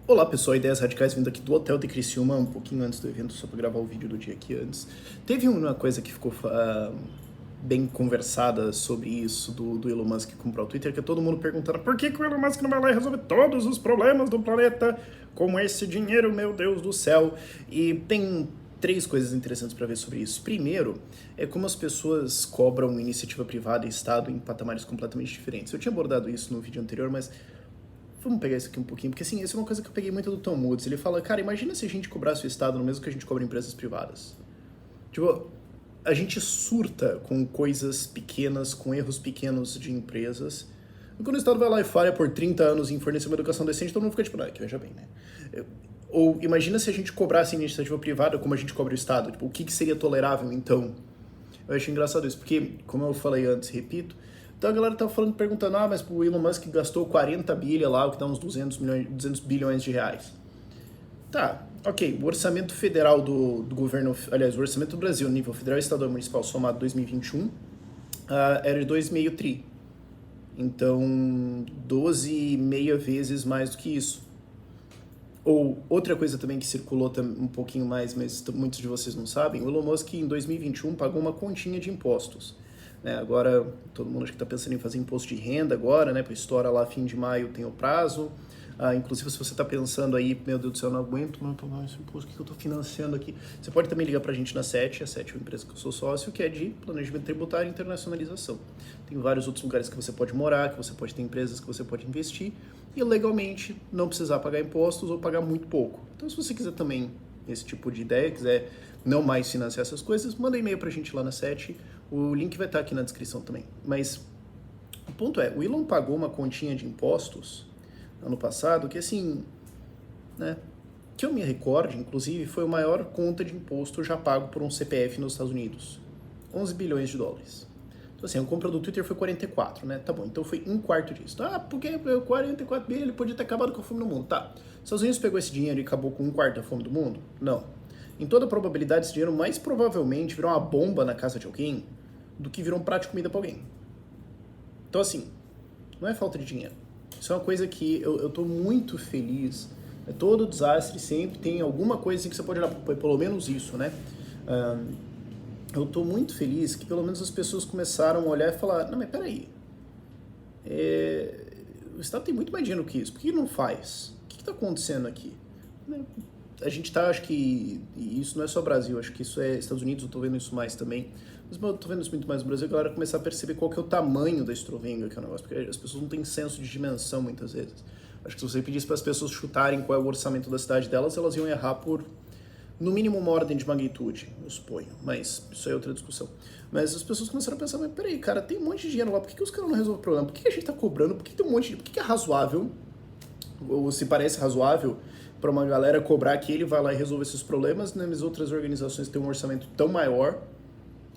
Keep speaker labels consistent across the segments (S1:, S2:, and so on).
S1: Olá pessoal, Ideias Radicais vindo aqui do Hotel de Criciúma, um pouquinho antes do evento, só para gravar o vídeo do dia aqui antes. Teve uma coisa que ficou bem conversada sobre isso, do Elon Musk comprar o Twitter, que é todo mundo perguntando por que o Elon Musk não vai lá e resolver todos os problemas do planeta com esse dinheiro, meu Deus do céu. E tem três coisas interessantes para ver sobre isso. Primeiro, é como as pessoas cobram iniciativa privada e Estado em patamares completamente diferentes. Eu tinha abordado isso no vídeo anterior, mas vamos pegar isso aqui um pouquinho, porque assim, isso é uma coisa que eu peguei muito do Tom Woods. Ele fala, cara, imagina se a gente cobrasse o Estado no mesmo que a gente cobra empresas privadas. Tipo, a gente surta com coisas pequenas, com erros pequenos de empresas. E quando o Estado vai lá e falha por 30 anos em fornecer uma educação decente, todo mundo fica tipo, que veja bem, né? Ou imagina se a gente cobrasse a iniciativa privada como a gente cobra o Estado. Tipo, o que seria tolerável, então? Eu achei engraçado isso, porque, como eu falei antes, repito, então a galera tava falando, perguntando, mas o Elon Musk gastou 40 bilhões lá, o que dá uns 200 bilhões de reais. Tá, ok, o orçamento federal do governo, aliás, o orçamento do Brasil, nível federal, estadual e municipal, somado 2021, era de 2,5 tri. Então, 12,5 vezes mais do que isso. Ou outra coisa também que circulou um pouquinho mais, mas muitos de vocês não sabem, o Elon Musk em 2021 pagou uma continha de impostos. Né? Agora, todo mundo acho que está pensando em fazer imposto de renda agora, né? Para estoura lá fim de maio tem o prazo. Inclusive, se você está pensando aí, meu Deus do céu, eu não aguento mais pagar esse imposto, o que eu estou financiando aqui? Você pode também ligar para a gente na SET, a SET é uma empresa que eu sou sócio, que é de planejamento tributário e internacionalização. Tem vários outros lugares que você pode morar, que você pode ter empresas que você pode investir e legalmente não precisar pagar impostos ou pagar muito pouco. Então, se você quiser também esse tipo de ideia, quiser não mais financiar essas coisas, manda e-mail pra gente lá na SET, o link vai estar aqui na descrição também. Mas o ponto é, o Elon pagou uma continha de impostos ano passado que assim, né, que eu me recorde, inclusive, foi a maior conta de imposto já pago por um CPF nos Estados Unidos. 11 bilhões de dólares. Então, assim, a compra do Twitter foi 44, né? Tá bom, então foi um quarto disso. Porque 44 bilhões ele podia ter acabado com a fome no mundo. Tá. Os Estados Unidos pegou esse dinheiro e acabou com um quarto da fome do mundo? Não. Em toda probabilidade, esse dinheiro mais provavelmente virou uma bomba na casa de alguém do que virou um prato de comida pra alguém. Então, assim, não é falta de dinheiro. Isso é uma coisa que eu tô muito feliz. Todo desastre sempre tem alguma coisa assim que você pode olhar, pelo menos isso, né? Eu tô muito feliz que pelo menos as pessoas começaram a olhar e falar, não, mas peraí, o Estado tem muito mais dinheiro que isso, por que não faz? O que está acontecendo aqui? A gente tá, acho que, e isso não é só Brasil, acho que isso é Estados Unidos, eu tô vendo isso mais também, mas eu tô vendo isso muito mais no Brasil, a galera começar a perceber qual que é o tamanho da estrovenga, que é o negócio, porque as pessoas não têm senso de dimensão muitas vezes. Acho que se você pedisse para as pessoas chutarem qual é o orçamento da cidade delas, elas iam errar por, no mínimo, uma ordem de magnitude, eu suponho, mas isso é outra discussão. Mas as pessoas começaram a pensar, mas peraí, cara, tem um monte de dinheiro lá, por que os caras não resolvem o problema? Por que a gente tá cobrando? Por que tem um monte de... Por que é razoável, ou se parece razoável, para uma galera cobrar que ele vai lá e resolve esses problemas, nas outras organizações têm um orçamento tão maior,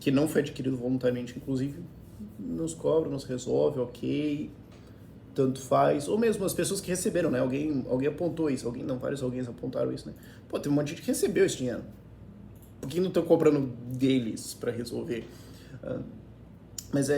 S1: que não foi adquirido voluntariamente, inclusive, nos cobra, nos resolve, ok, tanto faz. Ou mesmo as pessoas que receberam, né? Alguém apontou isso, vários alguém apontaram isso, né? Pô, tem um monte de gente que recebeu esse dinheiro. Por que não estão cobrando deles para resolver? Mas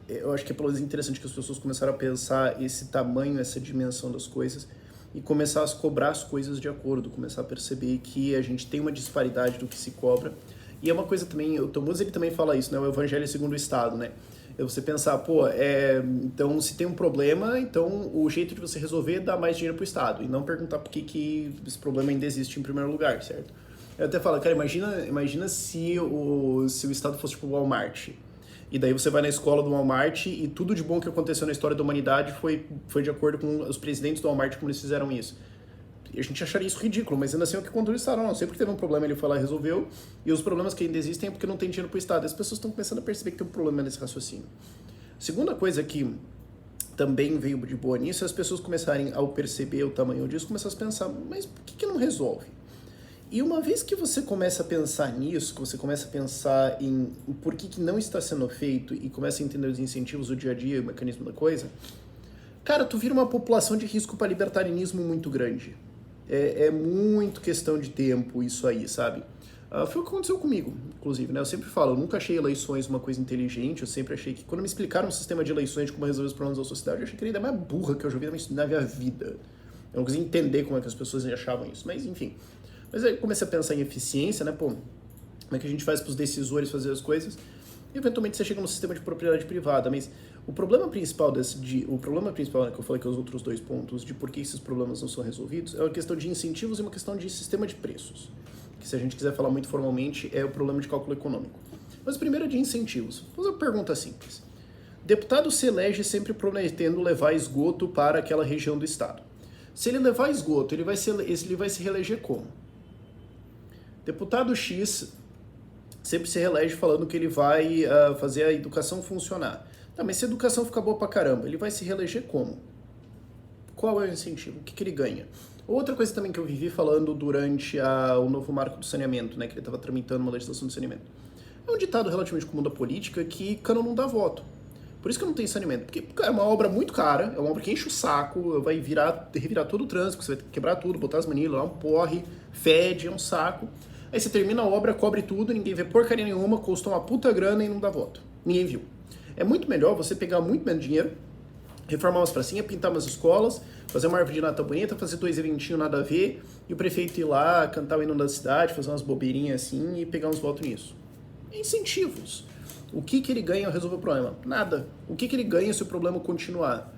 S1: eu acho que é pelo menos interessante que as pessoas começaram a pensar esse tamanho, essa dimensão das coisas e começar a cobrar as coisas de acordo, começar a perceber que a gente tem uma disparidade do que se cobra. E é uma coisa também, o Tom Woods ele também fala isso, né? O Evangelho segundo o Estado, né? É você pensar, então se tem um problema, então o jeito de você resolver é dar mais dinheiro pro Estado e não perguntar por que esse problema ainda existe em primeiro lugar, certo? Eu até falo, cara, imagina se o Estado fosse tipo o Walmart. E daí você vai na escola do Walmart e tudo de bom que aconteceu na história da humanidade foi de acordo com os presidentes do Walmart, como eles fizeram isso. E a gente acharia isso ridículo, mas ainda assim é o que contou o Estado. Não, sempre que teve um problema ele foi lá e resolveu, e os problemas que ainda existem é porque não tem dinheiro pro Estado. As pessoas estão começando a perceber que tem um problema nesse raciocínio. Segunda coisa que também veio de boa nisso é as pessoas começarem, ao perceber o tamanho disso, começar a pensar, mas por que não resolve? E uma vez que você começa a pensar nisso, que você começa a pensar em por que não está sendo feito e começa a entender os incentivos do dia a dia, o mecanismo da coisa, cara, tu vira uma população de risco para libertarianismo muito grande. É muito questão de tempo isso aí, sabe? Foi o que aconteceu comigo, inclusive, né? Eu sempre falo, eu nunca achei eleições uma coisa inteligente, eu sempre achei que, quando me explicaram um sistema de eleições de como resolver os problemas da sociedade, eu achei que era a ideia mais burra que eu já vi na minha vida. Eu não consegui entender como é que as pessoas achavam isso, mas enfim. Mas aí eu comecei a pensar em eficiência, né, pô, como é que a gente faz para os decisores fazer as coisas? E eventualmente você chega no sistema de propriedade privada, mas o problema principal o problema principal, né, que eu falei que os outros dois pontos de por que esses problemas não são resolvidos é uma questão de incentivos e uma questão de sistema de preços, que se a gente quiser falar muito formalmente é o problema de cálculo econômico. Mas primeiro é de incentivos. Vou fazer uma pergunta simples. Deputado se elege sempre prometendo levar esgoto para aquela região do estado. Se ele levar esgoto, ele vai se reeleger como? Deputado X sempre se reelege falando que ele vai fazer a educação funcionar. Tá, mas se a educação ficar boa pra caramba, ele vai se reeleger como? Qual é o incentivo? O que ele ganha? Outra coisa também que eu vivi falando durante o novo marco do saneamento, né, que ele estava tramitando uma legislação de saneamento. É um ditado relativamente comum da política que cano não dá voto. Por isso que eu não tenho saneamento. Porque é uma obra muito cara, é uma obra que enche o saco, vai revirar todo o trânsito, você vai quebrar tudo, botar as manilas lá, um porre, fede, é um saco. Aí você termina a obra, cobre tudo, ninguém vê porcaria nenhuma, custou uma puta grana e não dá voto. Ninguém viu. É muito melhor você pegar muito menos dinheiro, reformar umas pracinhas, pintar umas escolas, fazer uma árvore de Natal bonita, fazer 2 eventinhos nada a ver, e o prefeito ir lá, cantar o hino da cidade, fazer umas bobeirinhas assim e pegar uns votos nisso. Incentivos. O que ele ganha ao resolver o problema? Nada. O que ele ganha se o problema continuar?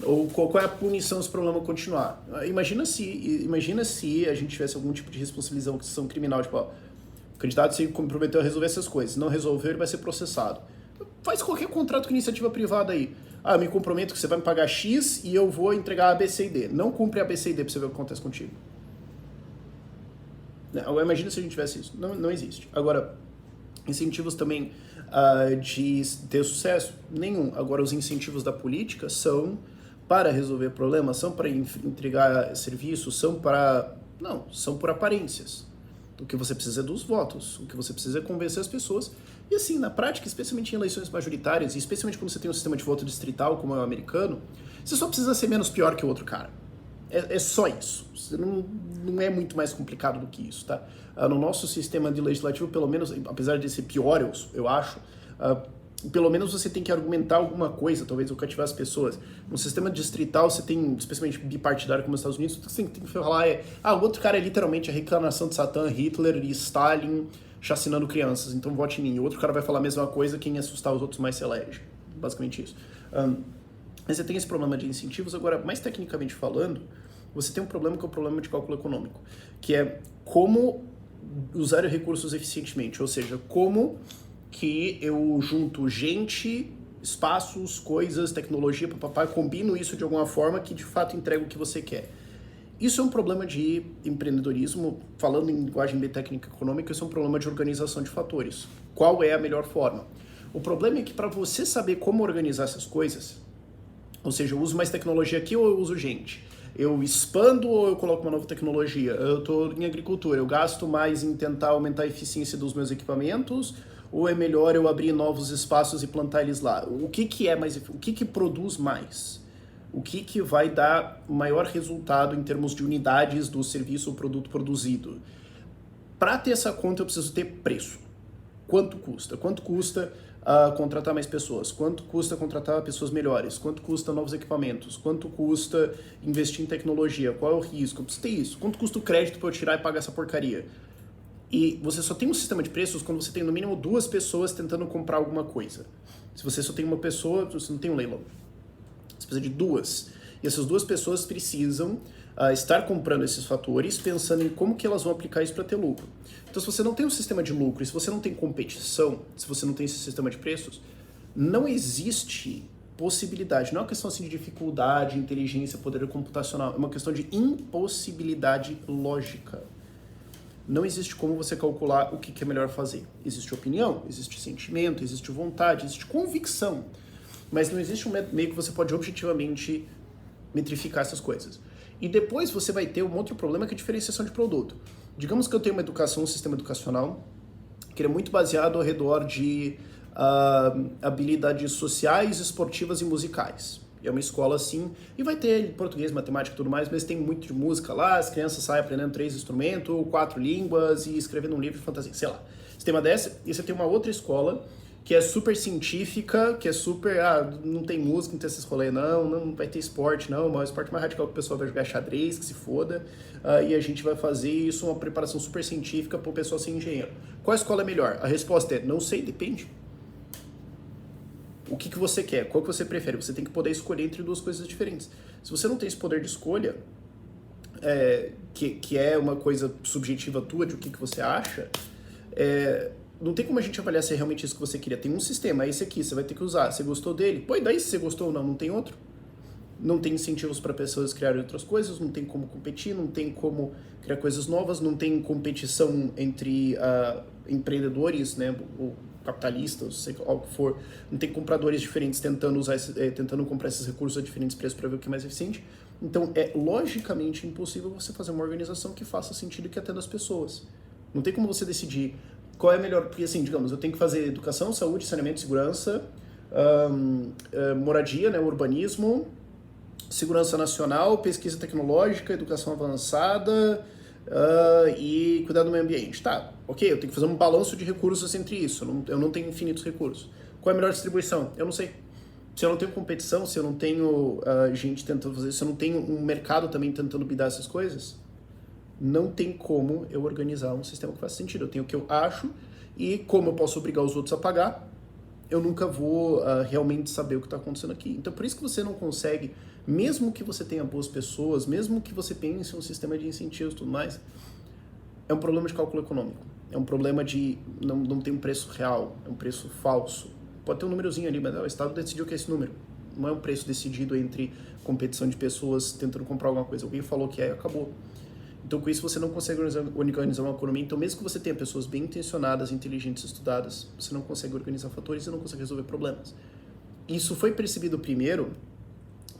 S1: Ou qual é a punição se o problema continuar? Imagina se a gente tivesse algum tipo de responsabilização criminal, tipo, ó, o candidato se comprometeu a resolver essas coisas, se não resolver, ele vai ser processado. Faz qualquer contrato com iniciativa privada aí. Ah, eu me comprometo que você vai me pagar X e eu vou entregar A, B, C e D. Não cumpre A, B, C e D pra você ver o que acontece contigo. Imagina se a gente tivesse isso. Não existe. Agora, incentivos também de ter sucesso? Nenhum. Agora, os incentivos da política são para resolver problemas, são para entregar serviços, são por aparências. O que você precisa é dos votos, o que você precisa é convencer as pessoas. E assim, na prática, especialmente em eleições majoritárias, e especialmente quando você tem um sistema de voto distrital, como é o americano, você só precisa ser menos pior que o outro cara. É só isso. Você não é muito mais complicado do que isso, tá? No nosso sistema de legislativo, pelo menos, apesar de ser pior, eu acho, pelo menos você tem que argumentar alguma coisa, talvez, ou cativar as pessoas. No sistema distrital, você tem, especialmente bipartidário como nos Estados Unidos, você tem que falar o outro cara é literalmente a reencarnação de Satã, Hitler e Stalin chacinando crianças, então vote em mim. O outro cara vai falar a mesma coisa, quem assustar os outros mais se elege. Basicamente isso. Mas você tem esse problema de incentivos. Agora, mais tecnicamente falando, você tem um problema que é o problema de cálculo econômico, que é como usar recursos eficientemente, ou seja, como que eu junto gente, espaços, coisas, tecnologia, papapá, combino isso de alguma forma que de fato entrega o que você quer. Isso é um problema de empreendedorismo, falando em linguagem bem técnica econômica, isso é um problema de organização de fatores. Qual é a melhor forma? O problema é que para você saber como organizar essas coisas, ou seja, eu uso mais tecnologia aqui ou eu uso gente? Eu expando ou eu coloco uma nova tecnologia? Eu estou em agricultura, eu gasto mais em tentar aumentar a eficiência dos meus equipamentos ou é melhor eu abrir novos espaços e plantar eles lá? O que é mais, o que produz mais? O que vai dar maior resultado em termos de unidades do serviço ou produto produzido? Para ter essa conta eu preciso ter preço. Quanto custa? Quanto custa contratar mais pessoas? Quanto custa contratar pessoas melhores? Quanto custa novos equipamentos? Quanto custa investir em tecnologia? Qual é o risco? Eu preciso ter isso. Quanto custa o crédito para eu tirar e pagar essa porcaria? E você só tem um sistema de preços quando você tem no mínimo 2 pessoas tentando comprar alguma coisa. Se você só tem uma pessoa, você não tem um leilão. Você precisa de 2. E essas 2 pessoas precisam estar comprando esses fatores, pensando em como que elas vão aplicar isso para ter lucro. Então, se você não tem um sistema de lucro, se você não tem competição, se você não tem esse sistema de preços, não existe possibilidade. Não é uma questão assim de dificuldade, inteligência, poder computacional. É uma questão de impossibilidade lógica. Não existe como você calcular o que é melhor fazer. Existe opinião, existe sentimento, existe vontade, existe convicção. Mas não existe um meio que você pode objetivamente metrificar essas coisas. E depois você vai ter um outro problema que é a diferenciação de produto. Digamos que eu tenho uma educação, um sistema educacional, que é muito baseado ao redor de habilidades sociais, esportivas e musicais. E é uma escola assim, e vai ter português, matemática e tudo mais, mas tem muito de música lá, as crianças saem aprendendo 3 instrumentos, 4 línguas e escrevendo um livro de fantasia, sei lá. Você tem uma dessa, e você tem uma outra escola que é super científica, que é super, não tem música, não tem esses rolês, não vai ter esporte, não, mas o esporte mais radical que o pessoal vai jogar xadrez, que se foda, e a gente vai fazer isso, uma preparação super científica para o pessoal ser engenheiro. Qual escola é melhor? A resposta é, não sei, depende. O que você quer? Qual que você prefere? Você tem que poder escolher entre duas coisas diferentes. Se você não tem esse poder de escolha, que é uma coisa subjetiva tua de o que você acha, não tem como a gente avaliar se é realmente isso que você queria. Tem um sistema, é esse aqui, você vai ter que usar. Você gostou dele? Pô, e daí se você gostou ou não? Não tem outro? Não tem incentivos para pessoas criarem outras coisas, não tem como competir, não tem como criar coisas novas, não tem competição entre empreendedores, né, ou capitalistas, sei lá o que for, não tem compradores diferentes tentando comprar esses recursos a diferentes preços para ver o que é mais eficiente. Então é logicamente impossível você fazer uma organização que faça sentido e que atenda as pessoas. Não tem como você decidir qual é melhor, porque assim, digamos, eu tenho que fazer educação, saúde, saneamento, segurança, moradia, né, urbanismo, segurança nacional, pesquisa tecnológica, educação avançada e cuidar do meio ambiente. Tá, ok, eu tenho que fazer um balanço de recursos entre isso, eu não tenho infinitos recursos. Qual é a melhor distribuição? Eu não sei. Se eu não tenho competição, se eu não tenho gente tentando fazer, se eu não tenho um mercado também tentando bidar essas coisas, não tem como eu organizar um sistema que faça sentido. Eu tenho o que eu acho e como eu posso obrigar os outros a pagar, eu nunca vou realmente saber o que está acontecendo aqui. Então, por isso que você não consegue, mesmo que você tenha boas pessoas, mesmo que você pense em um sistema de incentivos e tudo mais, é um problema de cálculo econômico. É um problema de não ter um preço real, é um preço falso. Pode ter um númerozinho ali, mas o Estado decidiu que é esse número. Não é um preço decidido entre competição de pessoas tentando comprar alguma coisa. Alguém falou que acabou. Então, com isso, você não consegue organizar uma economia. Então, mesmo que você tenha pessoas bem intencionadas, inteligentes, estudadas, você não consegue organizar fatores e não consegue resolver problemas. Isso foi percebido primeiro,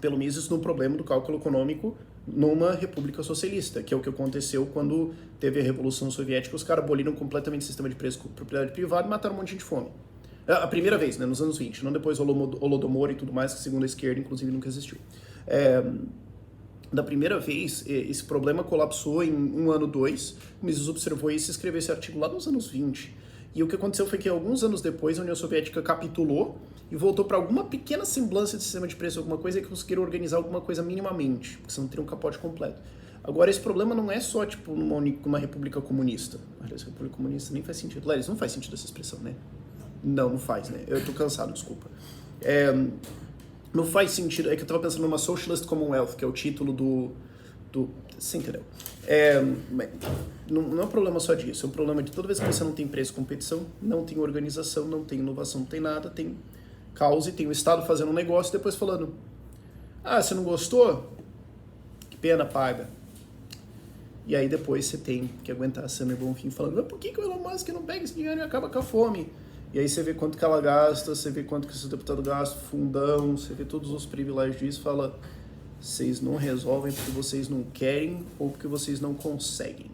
S1: pelo Mises, no problema do cálculo econômico numa república socialista, que é o que aconteceu quando teve a Revolução Soviética. Os caras aboliram completamente o sistema de preço com propriedade privada e mataram um monte de gente de fome. A primeira vez, né, nos anos 20, não depois Holodomor e tudo mais, que segundo a esquerda, inclusive, nunca existiu. Da primeira vez, esse problema colapsou em 1 ano, 2, o Mises observou isso e escreveu esse artigo lá nos anos 20. E o que aconteceu foi que alguns anos depois a União Soviética capitulou e voltou para alguma pequena semblância de sistema de preço, alguma coisa que conseguiram organizar alguma coisa minimamente, porque senão teria um capote completo. Agora, esse problema não é só, tipo, numa república comunista. Aliás, república comunista nem faz sentido. Aliás, não faz sentido essa expressão, né? Não faz, né? Eu tô cansado, desculpa. Não faz sentido, é que eu tava pensando numa Socialist Commonwealth, que é o título do você entendeu? Não é um problema só disso, é um problema de toda vez que você não tem preço e competição, não tem organização, não tem inovação, não tem nada, tem caos e tem o Estado fazendo um negócio e depois falando, você não gostou? Que pena, paga. E aí depois você tem que aguentar a Samir Bonfim falando, mas por que o Elon Musk não pega esse dinheiro e acaba com a fome? E aí você vê quanto que ela gasta, você vê quanto que esse deputado gasta, fundão, você vê todos os privilégios disso, fala, vocês não resolvem porque vocês não querem ou porque vocês não conseguem.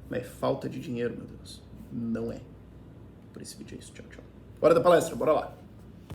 S1: Mas é falta de dinheiro, meu Deus. Não é. Por esse vídeo é isso. Tchau, tchau. Hora da palestra, bora lá.